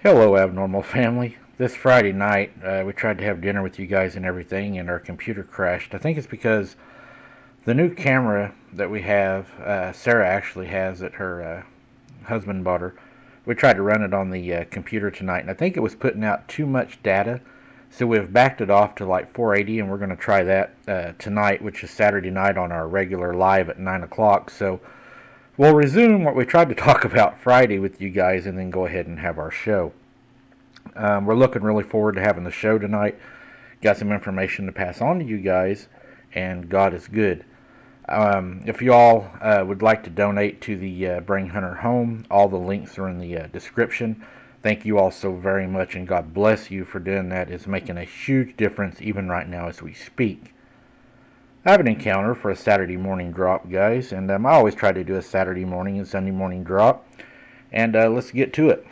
Hello, abnormal family. This Friday night, we tried to have dinner with you guys and everything, and our computer crashed. I think it's because the new camera that we have, Sarah actually has that her husband bought her. We tried to run it on the computer tonight, and I think it was putting out too much data. So we've backed it off to like 480, and we're going to try that tonight, which is Saturday night on our regular live at 9 o'clock. So we'll resume what we tried to talk about Friday with you guys and then go ahead and have our show. We're looking really forward to having the show tonight. Got some information to pass on to you guys, and God is good. If you all would like to donate to the Bring Hunter Home, all the links are in the description. Thank you all so very much, and God bless you for doing that. It's making a huge difference even right now as we speak. I have an encounter for a Saturday morning drop, guys, and I always try to do a Saturday morning and Sunday morning drop. And let's get to it.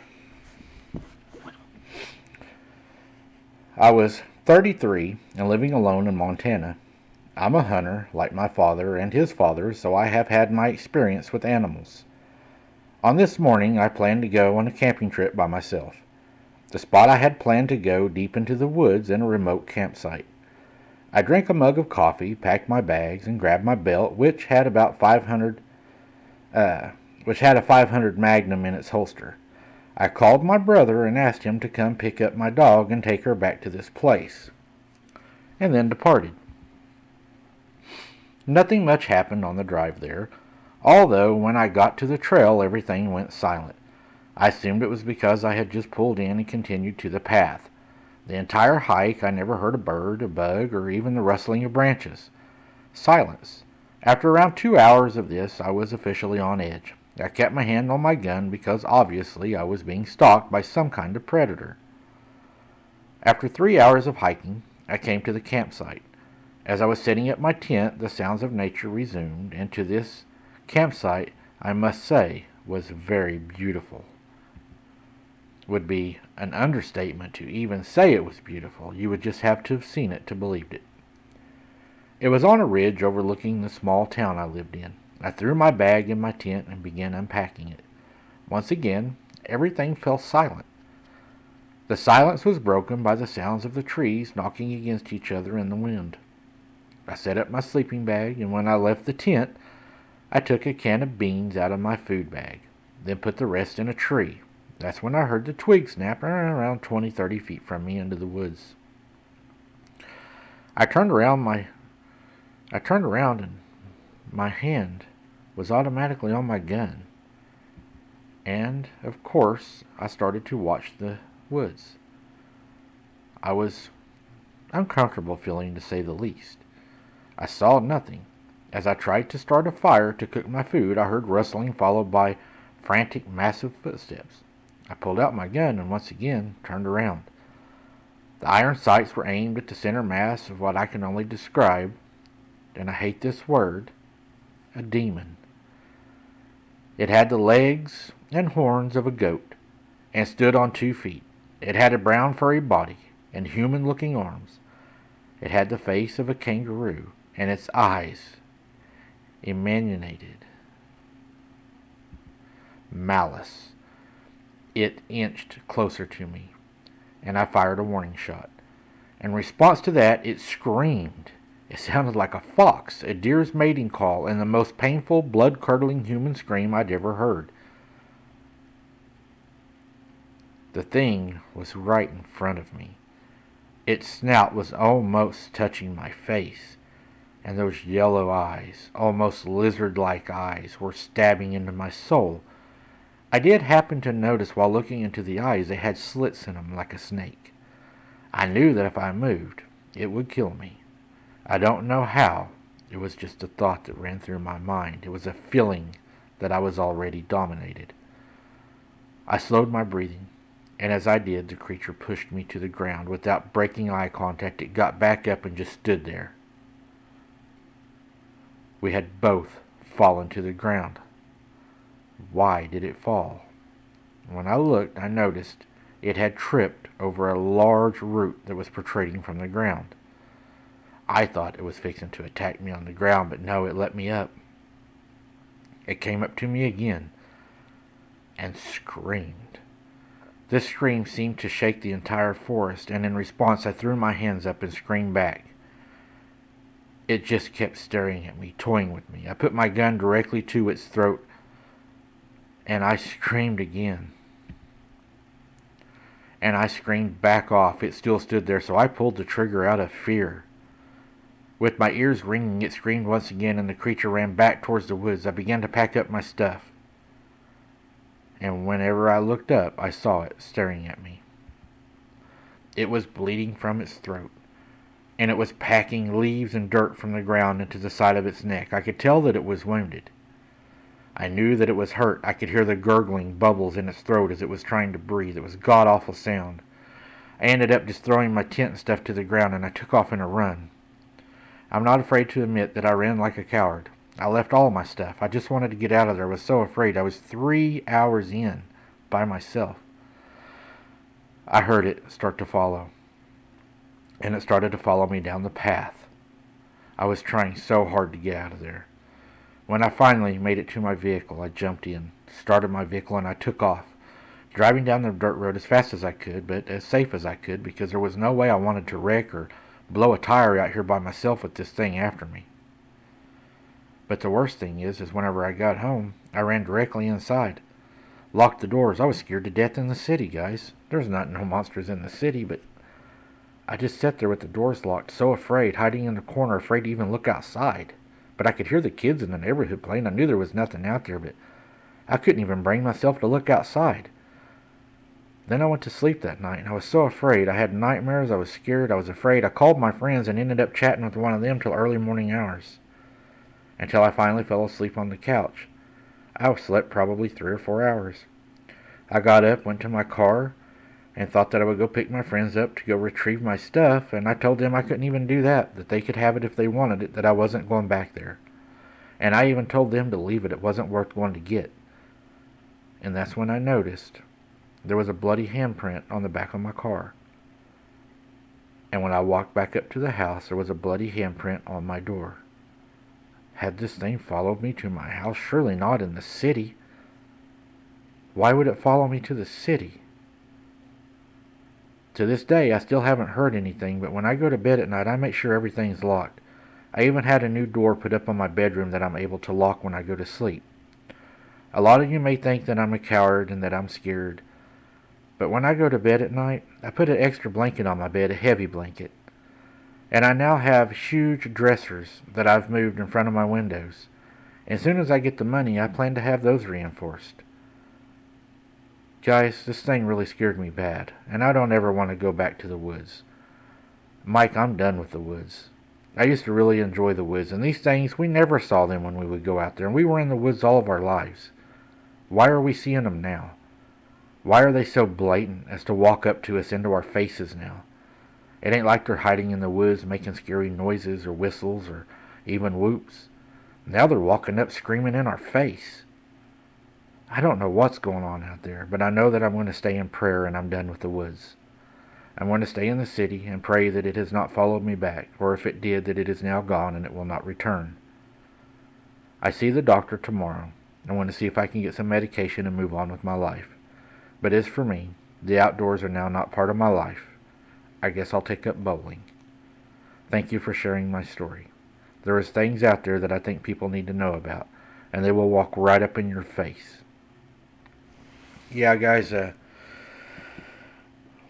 I was 33 and living alone in Montana. I'm a hunter, like my father and his father, so I have had my experience with animals. On this morning, I planned to go on a camping trip by myself. The spot I had planned to go deep into the woods in a remote campsite. I drank a mug of coffee, packed my bags, and grabbed my belt, which had a 500 Magnum in its holster. I called my brother and asked him to come pick up my dog and take her back to this place, and then departed. Nothing much happened on the drive there, although when I got to the trail everything went silent. I assumed it was because I had just pulled in and continued to the path. The entire hike I never heard a bird, a bug, or even the rustling of branches. Silence. After around 2 hours of this, I was officially on edge. I kept my hand on my gun because obviously I was being stalked by some kind of predator. After 3 hours of hiking, I came to the campsite. As I was setting up my tent, the sounds of nature resumed, and to this campsite, I must say, was very beautiful. Would be an understatement to even say it was beautiful. You would just have to have seen it to believe it. It was on a ridge overlooking the small town I lived in. I threw my bag in my tent and began unpacking it. Once again, everything fell silent. The silence was broken by the sounds of the trees knocking against each other in the wind. I set up my sleeping bag, and when I left the tent, I took a can of beans out of my food bag, then put the rest in a tree. That's when I heard the twig snap around 20-30 feet from me into the woods. I turned around and my hand was automatically on my gun. And, of course, I started to watch the woods. I was uncomfortable feeling, to say the least. I saw nothing. As I tried to start a fire to cook my food, I heard rustling followed by frantic, massive footsteps. I pulled out my gun and once again turned around. The iron sights were aimed at the center mass of what I can only describe, and I hate this word, a demon. It had the legs and horns of a goat, and stood on 2 feet. It had a brown furry body and human-looking arms. It had the face of a kangaroo, and its eyes emanated malice. It inched closer to me, and I fired a warning shot. In response to that, it screamed. It sounded like a fox, a deer's mating call, and the most painful, blood-curdling human scream I'd ever heard. The thing was right in front of me. Its snout was almost touching my face, and those yellow eyes, almost lizard-like eyes, were stabbing into my soul. I did happen to notice while looking into the eyes they had slits in them like a snake. I knew that if I moved, it would kill me. I don't know how. It was just a thought that ran through my mind. It was a feeling that I was already dominated. I slowed my breathing, and as I did, the creature pushed me to the ground. Without breaking eye contact, it got back up and just stood there. We had both fallen to the ground. Why did it fall? When I looked, I noticed it had tripped over a large root that was protruding from the ground. I thought it was fixing to attack me on the ground, but no, it let me up. It came up to me again and screamed. This scream seemed to shake the entire forest, and in response I threw my hands up and screamed back. It just kept staring at me, toying with me. I put my gun directly to its throat, and I screamed again. And I screamed back off. It still stood there, so I pulled the trigger out of fear. With my ears ringing, it screamed once again, and the creature ran back towards the woods. I began to pack up my stuff. And whenever I looked up, I saw it staring at me. It was bleeding from its throat, and it was packing leaves and dirt from the ground into the side of its neck. I could tell that it was wounded. I knew that it was hurt. I could hear the gurgling bubbles in its throat as it was trying to breathe. It was a god-awful sound. I ended up just throwing my tent and stuff to the ground, and I took off in a run. I'm not afraid to admit that I ran like a coward. I left all my stuff. I just wanted to get out of there. I was so afraid. I was 3 hours in by myself. I heard it start to follow, and it started to follow me down the path. I was trying so hard to get out of there. When I finally made it to my vehicle, I jumped in, started my vehicle, and I took off, driving down the dirt road as fast as I could, but as safe as I could, because there was no way I wanted to wreck or blow a tire out here by myself with this thing after me. But the worst thing is whenever I got home, I ran directly inside, locked the doors. I was scared to death in the city, guys. There's not no monsters in the city, but I just sat there with the doors locked, so afraid, hiding in the corner, afraid to even look outside. But I could hear the kids in the neighborhood playing. I knew there was nothing out there, but I couldn't even bring myself to look outside. Then I went to sleep that night, and I was so afraid. I had nightmares. I was scared. I was afraid. I called my friends and ended up chatting with one of them till early morning hours, until I finally fell asleep on the couch. I slept probably 3 or 4 hours. I got up, went to my car, and thought that I would go pick my friends up to go retrieve my stuff, and I told them I couldn't even do that, that they could have it if they wanted it, that I wasn't going back there. And I even told them to leave it. It wasn't worth going to get. And that's when I noticed there was a bloody handprint on the back of my car. And when I walked back up to the house, there was a bloody handprint on my door. Had this thing followed me to my house? Surely not in the city. Why would it follow me to the city? To this day, I still haven't heard anything, but when I go to bed at night, I make sure everything's locked. I even had a new door put up on my bedroom that I'm able to lock when I go to sleep. A lot of you may think that I'm a coward and that I'm scared, but when I go to bed at night, I put an extra blanket on my bed, a heavy blanket. And I now have huge dressers that I've moved in front of my windows. As soon as I get the money, I plan to have those reinforced. Guys, this thing really scared me bad, and I don't ever want to go back to the woods. Mike, I'm done with the woods. I used to really enjoy the woods, and these things, we never saw them when we would go out there, and we were in the woods all of our lives. Why are we seeing them now? Why are they so blatant as to walk up to us into our faces now? It ain't like they're hiding in the woods making scary noises or whistles or even whoops. Now they're walking up screaming in our face. I don't know what's going on out there, but I know that I'm going to stay in prayer and I'm done with the woods. I'm going to stay in the city and pray that it has not followed me back, or if it did, that it is now gone and it will not return. I see the doctor tomorrow. I want to see if I can get some medication and move on with my life. But as for me, the outdoors are now not part of my life. I guess I'll take up bowling. Thank you for sharing my story. There is things out there that I think people need to know about, and they will walk right up in your face. Yeah, guys,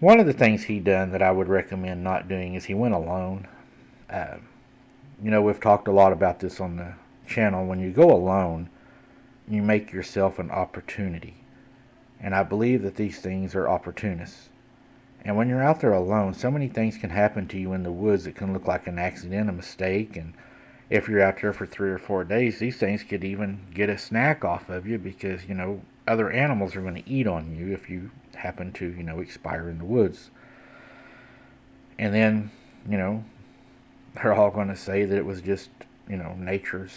one of the things he done that I would recommend not doing is he went alone. We've talked a lot about this on the channel. When you go alone, you make yourself an opportunity. And I believe that these things are opportunists. And when you're out there alone, so many things can happen to you in the woods. It can look like an accident, a mistake, and if you're out there for 3 or 4 days, these things could even get a snack off of you because, other animals are going to eat on you if you happen to, expire in the woods. And then, they're all going to say that it was just, natural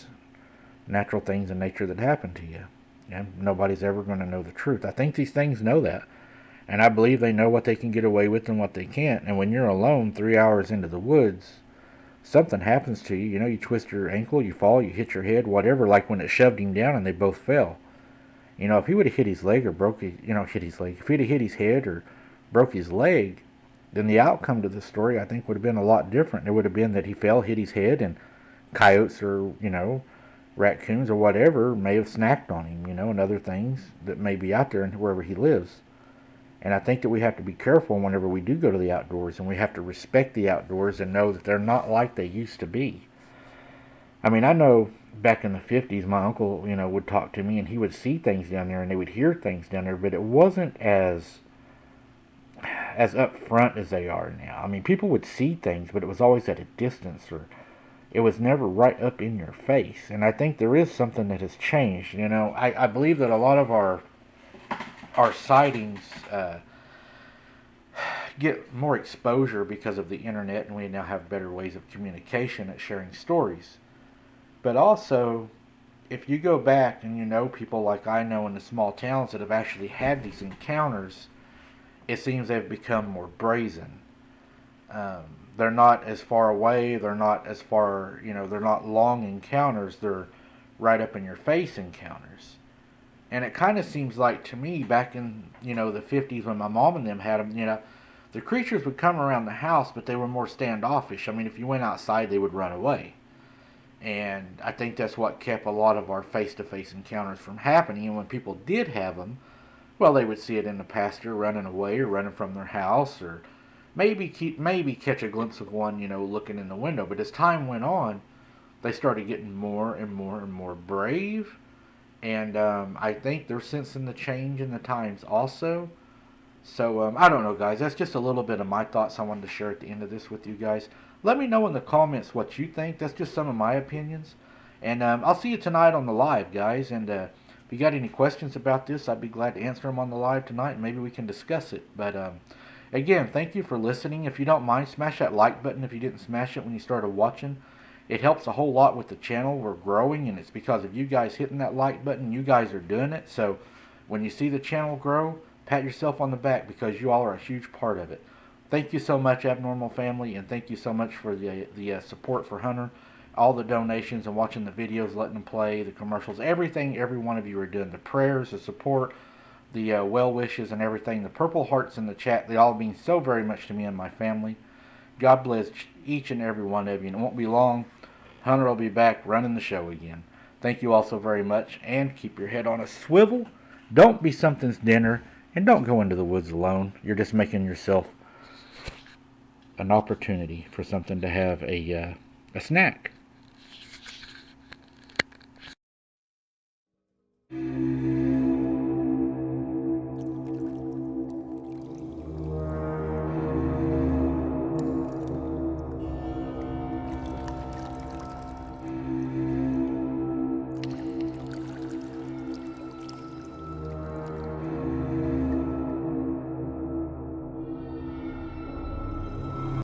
things in nature that happened to you. And nobody's ever going to know the truth. I think these things know that. And I believe they know what they can get away with and what they can't. And when you're alone 3 hours into the woods, something happens to you. You twist your ankle, you fall, you hit your head, whatever, like when it shoved him down and they both fell. If he would have hit his leg or broke his, hit his leg, if he'd have hit his head or broke his leg, then the outcome to the story, I think, would have been a lot different. It would have been that he fell, hit his head, and coyotes or, raccoons or whatever may have snacked on him, and other things that may be out there and wherever he lives. And I think that we have to be careful whenever we do go to the outdoors, and we have to respect the outdoors and know that they're not like they used to be. I mean, I know back in the 50s, my uncle, would talk to me, and he would see things down there, and they would hear things down there, but it wasn't as upfront as they are now. I mean, people would see things, but it was always at a distance, or it was never right up in your face. And I think there is something that has changed. I believe that a lot of our sightings get more exposure because of the internet, and we now have better ways of communication at sharing stories. But also, if you go back and people like I know in the small towns that have actually had these encounters, it seems they've become more brazen. Um, they're not as far away. They're not as far, they're not long encounters. They're right up in your face encounters. And it kind of seems like to me back in, the 50s when my mom and them had them, the creatures would come around the house, but they were more standoffish. I mean, if you went outside, they would run away. And I think that's what kept a lot of our face-to-face encounters from happening. And when people did have them, well, they would see it in the pasture running away or running from their house, or maybe catch a glimpse of one, looking in the window. But as time went on, they started getting more and more and more brave. And I think they're sensing the change in the times also. So I don't know, guys. That's just a little bit of my thoughts I wanted to share at the end of this with you guys. Let me know in the comments what you think. That's just some of my opinions. And I'll see you tonight on the live, guys. And if you got any questions about this, I'd be glad to answer them on the live tonight, and maybe we can discuss it. But again, thank you for listening. If you don't mind, smash that like button if you didn't smash it when you started watching. It helps a whole lot with the channel. We're growing, and it's because of you guys hitting that like button. You guys are doing it. So when you see the channel grow, pat yourself on the back because you all are a huge part of it. Thank you so much, Abnormal Family, and thank you so much for the support for Hunter, all the donations and watching the videos, letting them play, the commercials, everything every one of you are doing, the prayers, the support, the well wishes and everything, the purple hearts in the chat, they all mean so very much to me and my family. God bless each and every one of you, and it won't be long. Hunter will be back running the show again. Thank you all so very much, and keep your head on a swivel. Don't be something's dinner, and don't go into the woods alone. You're just making yourself an opportunity for something to have a snack.